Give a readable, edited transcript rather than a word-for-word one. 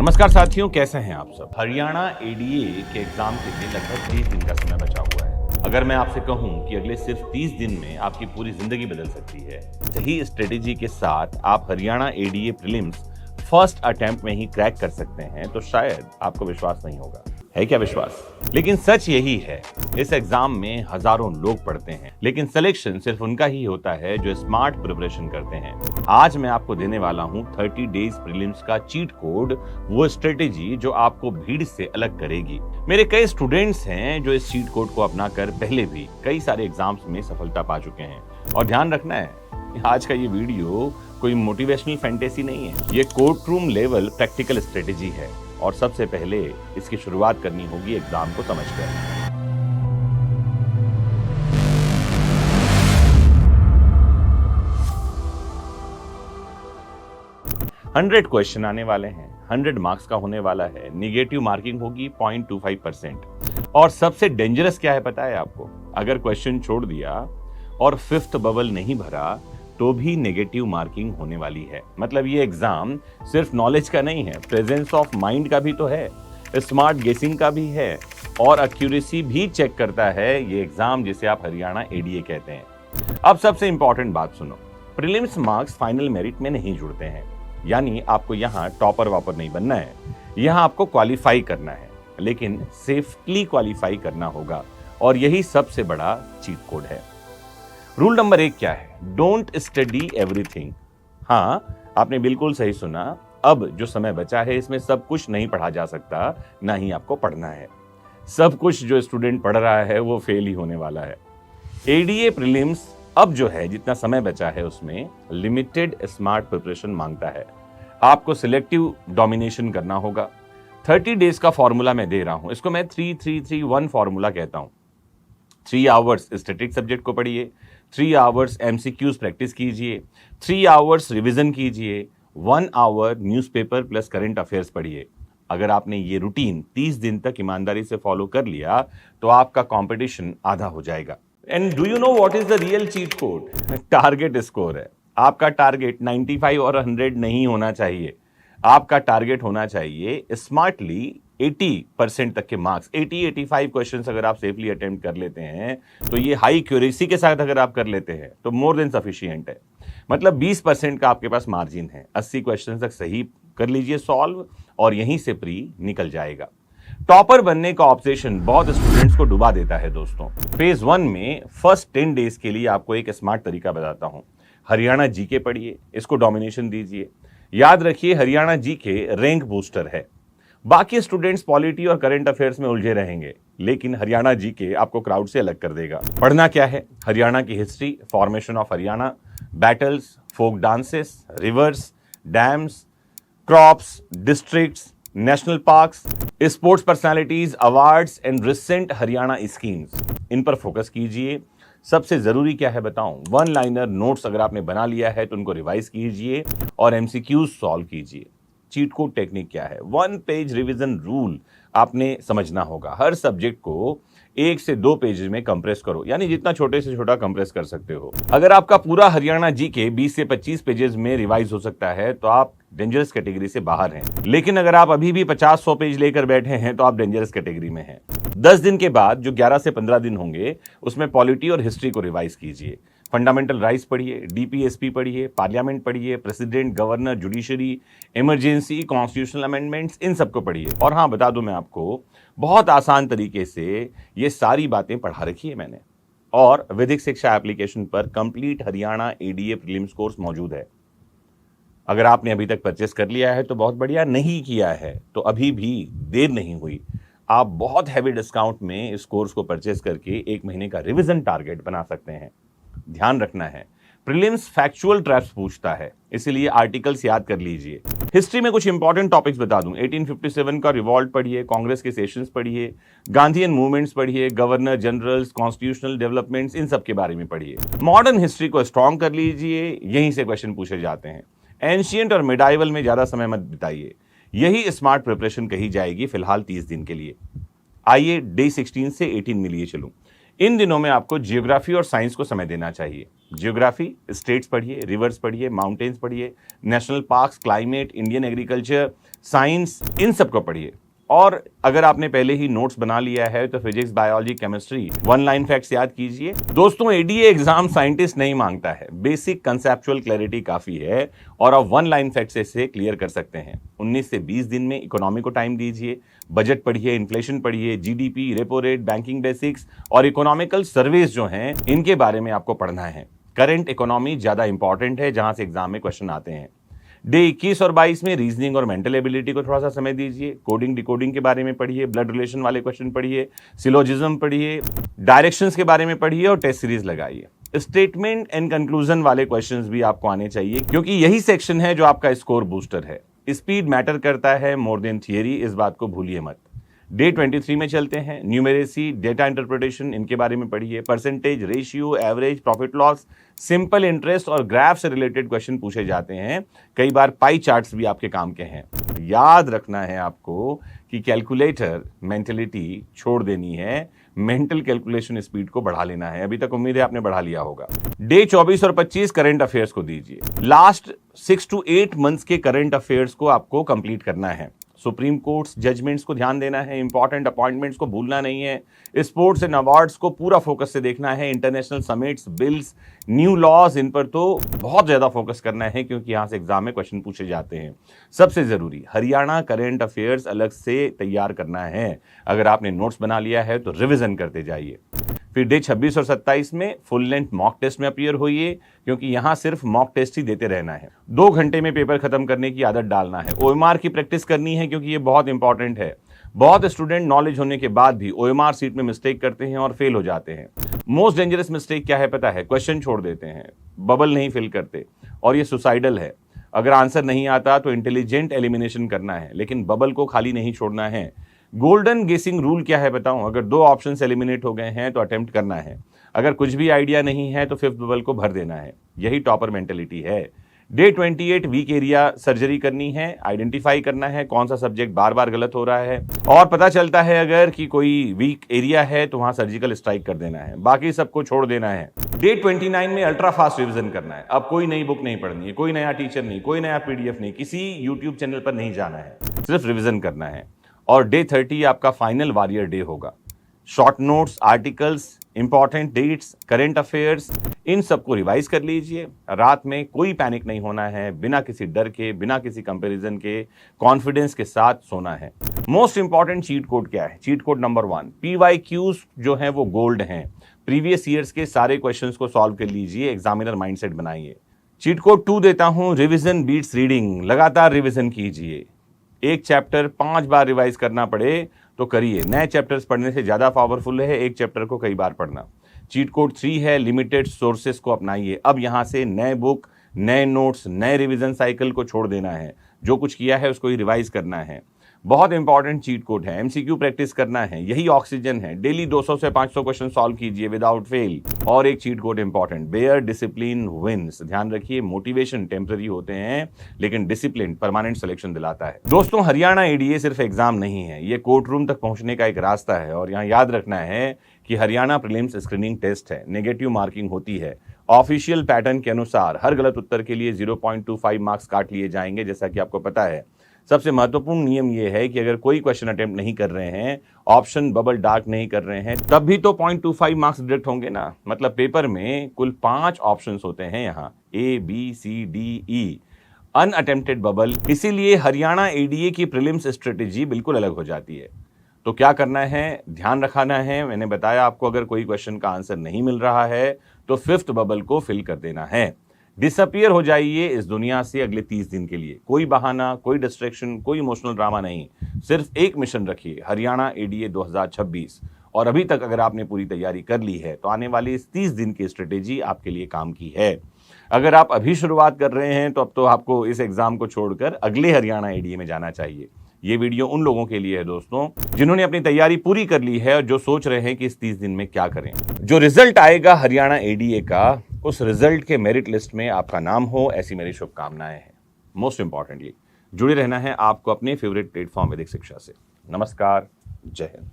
नमस्कार साथियों, कैसे हैं आप सब। हरियाणा एडीए के एग्जाम के लिए लगभग 30 दिन का समय बचा हुआ है। अगर मैं आपसे कहूं कि अगले सिर्फ 30 दिन में आपकी पूरी जिंदगी बदल सकती है, सही स्ट्रेटेजी के साथ आप Haryana ADA prelims first attempt में ही क्रैक कर सकते हैं, तो शायद आपको विश्वास नहीं होगा। है क्या विश्वास? लेकिन सच यही है, इस एग्जाम में हजारों लोग पढ़ते हैं, लेकिन सिलेक्शन सिर्फ उनका ही होता है जो स्मार्ट प्रिपरेशन करते हैं। आज मैं आपको देने वाला हूं 30 डेज प्रीलिम्स का चीट कोड, वो स्ट्रेटेजी जो आपको भीड़ से अलग करेगी। मेरे कई स्टूडेंट्स हैं जो इस चीट कोड को अपनाकर पहले भी कई सारे एग्जाम्स में सफलता पा चुके हैं। और ध्यान रखना है, आज का ये वीडियो कोई मोटिवेशनल फैंटेसी नहीं है, ये court room level practical strategy है। और सबसे पहले इसकी शुरुआत करनी होगी एग्जाम को समझकर। 100 क्वेश्चन आने वाले हैं, 100 मार्क्स का होने वाला है, निगेटिव मार्किंग होगी 0.25%। और सबसे डेंजरस क्या है पता है आपको? अगर क्वेश्चन छोड़ दिया और फिफ्थ बबल नहीं भरा तो भी नेगेटिव मार्किंग होने वाली है। मतलब ये एग्जाम सिर्फ नॉलेज का नहीं है, प्रेजेंस ऑफ माइंड का भी तो है, स्मार्ट गेसिंग का भी है और एक्यूरेसी भी चेक करता है ये एग्जाम, जिसे आप हरियाणा एडीए कहते हैं। अब सबसे इंपॉर्टेंट बात सुनो, प्रीलिम्स मार्क्स फाइनल मेरिट में नहीं जुड़ते हैं। यानी आपको यहाँ टॉपर वापर नहीं बनना है, यहाँ आपको क्वालिफाई करना है, लेकिन सेफली क्वालिफाई करना होगा। और यही सबसे बड़ा चीट कोड है। रूल नंबर 1 क्या है? Don't study everything. हाँ, आपने बिल्कुल सही सुना। अब जो समय बचा है इसमें सब कुछ नहीं पढ़ा जा सकता, ना ही आपको पढ़ना है। सब कुछ जो स्टूडेंट पढ़ रहा है वो फेल ही होने वाला है। एडीए प्रीलिम्स अब जो है, जितना समय बचा है उसमें लिमिटेड स्मार्ट प्रिपरेशन मांगता है। आपको सिलेक्टिव डोमिनेशन करना होगा। 30 डेज का फॉर्मूला मैं दे रहा हूं, इसको मैं 3-3-3-1 फॉर्मूला कहता हूं। 3 आवर्स स्टैटिक सब्जेक्ट को पढ़िए, 3 आवर्स एमसीक्यूज प्रैक्टिस कीजिए, 3 आवर्स रिवीजन कीजिए, 1 hour newspaper plus current affairs पढ़िए। अगर आपने ये रूटीन 30 दिन तक ईमानदारी से फॉलो कर लिया तो आपका कंपटीशन आधा हो जाएगा। And do you know what is the real cheat code? Target score है। आपका टारगेट 95 और 100 नहीं होना चाहिए। आपका टारगेट होना चाहिए स्मार्टली 80% तक के मार्क्स। 80-85 क्वेश्चंस अगर आप सेफली अटेम्प्ट कर लेते हैं, तो ये हाई एक्यूरेसी के साथ अगर आप कर लेते हैं तो मोर देन सफिशिएंट है। मतलब 20% का आपके पास मार्जिन है। 80 क्वेश्चन तक सही कर लीजिए सॉल्व, और यहीं से प्री निकल जाएगा। टॉपर बनने का ऑब्सेशन बहुत स्टूडेंट्स को डुबा देता है दोस्तों। फेज 1 में फर्स्ट 10 डेज के लिए आपको एक स्मार्ट तरीका बताता हूं। हरियाणा जीके पढ़िए, इसको डोमिनेशन दीजिए। याद रखिए, हरियाणा जीके रैंक बूस्टर है। बाकी स्टूडेंट्स पॉलिटी और करंट अफेयर्स में उलझे रहेंगे, लेकिन हरियाणा जीके आपको क्राउड से अलग कर देगा। पढ़ना क्या है? हरियाणा की history, formation of Haryana, battles, folk dances, rivers, dams, crops, districts, national parks, sports personalities, awards and recent Haryana schemes, इन पर फोकस कीजिए। सबसे जरूरी क्या है बताऊं? 1 लाइनर नोट्स अगर आपने बना लिया है तो उनको रिवाइज कीजिए और एमसीक्यूज सॉल्व कीजिए। चीट कोड टेक्निक क्या है? 1 पेज रिवीजन रूल आपने समझना होगा। हर सब्जेक्ट को 1 से 2 पेजेस में कंप्रेस करो, यानी जितना छोटे से छोटा कंप्रेस कर सकते हो। अगर आपका पूरा हरियाणा जीके 20 से 25 पेजेस में रिवाइज हो सकता है तो आप डेंजरस कैटेगरी से बाहर हैं। लेकिन अगर आप अभी भी 50-100 पेज लेकर बैठे हैं तो आप डेंजरस कैटेगरी में हैं। 10 दिन के बाद जो 11 से 15 दिन होंगे उसमें पॉलिटी और हिस्ट्री को रिवाइज कीजिए। फंडामेंटल राइट्स पढ़िए, डीपीएसपी पढ़िए, पार्लियामेंट पढ़िए, president, governor, judiciary, emergency, constitutional amendments, इन सबको पढ़िए। और हाँ, बता दूं मैं आपको, बहुत आसान तरीके से ये सारी बातें पढ़ा रखी है मैंने। और वैदिक शिक्षा एप्लीकेशन पर complete Haryana ADA prelims course मौजूद है। अगर आपने अभी तक परचेस कर लिया है तो बहुत बढ़िया, नहीं किया है तो अभी भी देर नहीं हुई। आप बहुत हैवी डिस्काउंट में इस कोर्स को परचेस करके 1 महीने का रिवीजन टारगेट बना सकते हैं। ध्यान रखना है, प्रीलिम्स फैक्चुअल ट्रैप्स पूछता है, इसीलिए आर्टिकल्स याद कर लीजिए। हिस्ट्री में कुछ इंपॉर्टेंट टॉपिक्स बता दूं। 1857 का रिवॉल्ट पढ़िए, कांग्रेस के सेशंस पढ़िए, गांधीयन मूवमेंट्स पढ़िए, गवर्नर जनरल्स, कॉन्स्टिट्यूशनल डेवलपमेंट्स, इन सब के बारे में पढ़िए। मॉडर्न हिस्ट्री को स्ट्रॉन्ग कर लीजिए, यहीं से क्वेश्चन पूछे जाते हैं। एंशिएंट और मिडाइवल में ज्यादा समय मत बिताइए, यही स्मार्ट प्रिपरेशन कही जाएगी फिलहाल 30 दिन के लिए। आइए डे 16 से 18 में लिए चलूं। इन दिनों में आपको जियोग्राफी और साइंस को समय देना चाहिए। जियोग्राफी, स्टेट्स पढ़िए, रिवर्स पढ़िए, माउंटेन्स पढ़िए, national parks, climate, Indian agriculture, science, इन सबको पढ़िए। और अगर आपने पहले ही नोट्स बना लिया है तो physics, biology, chemistry, one line facts याद कीजिए। दोस्तों, एडीए एग्जाम साइंटिस्ट नहीं मांगता है, बेसिक कंसेप्चुअल क्लैरिटी काफी है और आप वन लाइन फैक्ट से क्लियर कर सकते हैं। 19 से 20 दिन में इकोनॉमी को टाइम दीजिए, बजट पढ़िए, इन्फ्लेशन पढ़िए, GDP, repo rate, banking basics और इकोनॉमिकल सर्वेज जो हैं इनके बारे में आपको पढ़ना है। करंट इकोनॉमी ज्यादा इंपॉर्टेंट है, जहां से एग्जाम में क्वेश्चन आते हैं। डे 21 और 22 में रीजनिंग और मेंटल एबिलिटी को थोड़ा सा समय दीजिए। कोडिंग डिकोडिंग के बारे में पढ़िए, ब्लड रिलेशन वाले क्वेश्चन पढ़िए, सिलोजिज्म पढ़िए, डायरेक्शंस के बारे में पढ़िए और टेस्ट सीरीज लगाइए। स्टेटमेंट एंड कंक्लूजन वाले क्वेश्चंस भी आपको आने चाहिए, क्योंकि यही सेक्शन है जो आपका स्कोर बूस्टर है। स्पीड मैटर करता है मोर देन थियरी, इस बात को भूलिए मत। डे 23 में चलते हैं। न्यूमेरेसी, डेटा इंटरप्रिटेशन, इनके बारे में पढ़िए। Percentage, ratio, average, profit loss, simple interest और ग्राफ से रिलेटेड क्वेश्चन पूछे जाते हैं। कई बार पाई चार्ट्स भी आपके काम के हैं। याद रखना है आपको कि कैलकुलेटर मेंटलिटी छोड़ देनी है, मेंटल कैलकुलेशन स्पीड को बढ़ा लेना है। अभी तक उम्मीद है आपने बढ़ा लिया होगा। डे 24 और 25 करंट अफेयर्स को दीजिए। लास्ट 6 to 8 मंथ्स के करंट अफेयर्स को आपको कंप्लीट करना है। सुप्रीम कोर्ट्स जजमेंट्स को ध्यान देना है, इंपॉर्टेंट अपॉइंटमेंट्स को भूलना नहीं है, स्पोर्ट्स एंड अवार्ड्स को पूरा फोकस से देखना है, international summits, bills, new laws, इन पर तो बहुत ज्यादा फोकस करना है, क्योंकि यहां से एग्जाम में क्वेश्चन पूछे जाते हैं। सबसे जरूरी हरियाणा करंट अफेयर्स अलग से तैयार करना है। अगर आपने नोट्स बना लिया है तो रिविजन करते जाइए। फिर डे 26 और 27 में फुल लेंथ मॉक टेस्ट में अपीयर होइए, क्योंकि यहां सिर्फ मॉक टेस्ट ही देते रहना है। 2 घंटे में पेपर खत्म करने की आदत डालना है। ओएमआर की प्रैक्टिस करनी है, क्योंकि ये बहुत इंपॉर्टेंट है। बहुत स्टूडेंट नॉलेज होने के बाद भी ओएमआर सीट में मिस्टेक करते हैं और फेल हो जाते हैं। मोस्ट डेंजरस मिस्टेक क्या है पता है? क्वेश्चन छोड़ देते हैं, बबल नहीं फिल करते, और ये सुसाइडल है। अगर आंसर नहीं आता तो इंटेलिजेंट एलिमिनेशन करना है, लेकिन बबल को खाली नहीं छोड़ना है। गोल्डन गेसिंग रूल क्या है बताऊं? अगर 2 ऑप्शंस एलिमिनेट हो गए हैं तो अटेम्प्ट करना है। अगर कुछ भी आइडिया नहीं है तो 5th बबल को भर देना है। यही टॉपर मेंटेलिटी है। डे 28 वीक एरिया सर्जरी करनी है, आइडेंटिफाई करना है कौन सा सब्जेक्ट बार बार गलत हो रहा है, और पता चलता है अगर कि कोई वीक एरिया है तो वहां सर्जिकल स्ट्राइक कर देना है, बाकी सबको छोड़ देना है। डे 29 में अल्ट्रा फास्ट रिविजन करना है। अब कोई नई बुक नहीं पढ़नी है, कोई नया टीचर नहीं, कोई नया पीडीएफ नहीं, किसी यूट्यूब चैनल पर नहीं जाना है, सिर्फ रिविजन करना है। और डे 30 आपका फाइनल वॉरियर डे होगा। Short notes, articles, important dates, current affairs, इन सबको रिवाइज कर लीजिए। रात में कोई पैनिक नहीं होना है, बिना किसी डर के, बिना किसी कंपैरिजन के, कॉन्फिडेंस के साथ सोना है। मोस्ट इंपॉर्टेंट चीट कोड क्या है? चीट कोड नंबर 1, PYQs जो है वो गोल्ड हैं। प्रीवियस ईयर्स के सारे क्वेश्चंस को सॉल्व कर लीजिए, एग्जामिनर माइंडसेट बनाइए। चीट कोड 2 देता हूं, रिविजन बीट्स रीडिंग। लगातार रिविजन कीजिए। एक चैप्टर 5 बार रिवाइज करना पड़े तो करिए। नए चैप्टर्स पढ़ने से ज्यादा पावरफुल है एक चैप्टर को कई बार पढ़ना। चीट कोड 3 है, लिमिटेड सोर्सेस को अपनाइए। अब यहां से नए बुक, नए नोट्स, नए रिवीजन साइकिल को छोड़ देना है। जो कुछ किया है उसको ही रिवाइज करना है। बहुत इंपॉर्टेंट चीट कोड है। एमसीक्यू प्रैक्टिस करना है, यही ऑक्सीजन है। डेली 200 से 500 क्वेश्चन सॉल्व कीजिए विदाउट फेल। और एक cheat code important, bare discipline wins. ध्यान रखिए, मोटिवेशन टेम्पररी होते हैं, लेकिन डिसिप्लिन परमानेंट सिलेक्शन दिलाता है। दोस्तों, हरियाणा एडीए सिर्फ एग्जाम नहीं है, ये कोर्ट रूम तक पहुंचने का एक रास्ता है। और यहाँ याद रखना है कि हरियाणा प्रीलिम्स स्क्रीनिंग टेस्ट है, नेगेटिव मार्किंग होती है। ऑफिशियल पैटर्न के अनुसार हर गलत उत्तर के लिए 0.25 मार्क्स काट लिए जाएंगे, जैसा कि आपको पता है। सबसे महत्वपूर्ण नियम यह है कि अगर कोई क्वेश्चन अटेम्प्ट नहीं कर रहे हैं, ऑप्शन बबल डार्क नहीं कर रहे हैं, तब भी तो 0.25 मार्क्स डिडक्ट होंगे ना। मतलब पेपर में कुल 5 ऑप्शंस होते हैं, यहाँ A, B, C, D, E, unattempted bubble. इसीलिए हरियाणा एडीए की प्रीलिम्स स्ट्रेटेजी बिल्कुल अलग हो जाती है। तो क्या करना है, ध्यान रखना है। मैंने बताया आपको, अगर कोई क्वेश्चन का आंसर नहीं मिल रहा है तो 5th बबल को फिल कर देना है। डिसअपियर हो जाइए इस दुनिया से अगले 30 दिन के लिए। कोई बहाना, कोई डिस्ट्रैक्शन, कोई इमोशनल ड्रामा नहीं। सिर्फ एक मिशन रखिए, हरियाणा एडीए 2026। और अभी तक अगर आपने पूरी तैयारी कर ली है तो आने वाली इस 30 दिन की स्ट्रेटेजी आपके लिए काम की है। अगर आप अभी शुरुआत कर रहे हैं तो अब तो आपको इस एग्जाम को छोड़कर अगले हरियाणा एडीए में जाना चाहिए। ये वीडियो उन लोगों के लिए है दोस्तों, जिन्होंने अपनी तैयारी पूरी कर ली है और जो सोच रहे हैं कि इस 30 दिन में क्या करें। जो रिजल्ट आएगा हरियाणा एडीए का, उस रिजल्ट के मेरिट लिस्ट में आपका नाम हो, ऐसी मेरी शुभकामनाएं हैं। मोस्ट इंपॉर्टेंटली जुड़े रहना है आपको अपने फेवरेट प्लेटफॉर्म वैदिक शिक्षा से। नमस्कार, जय हिंद।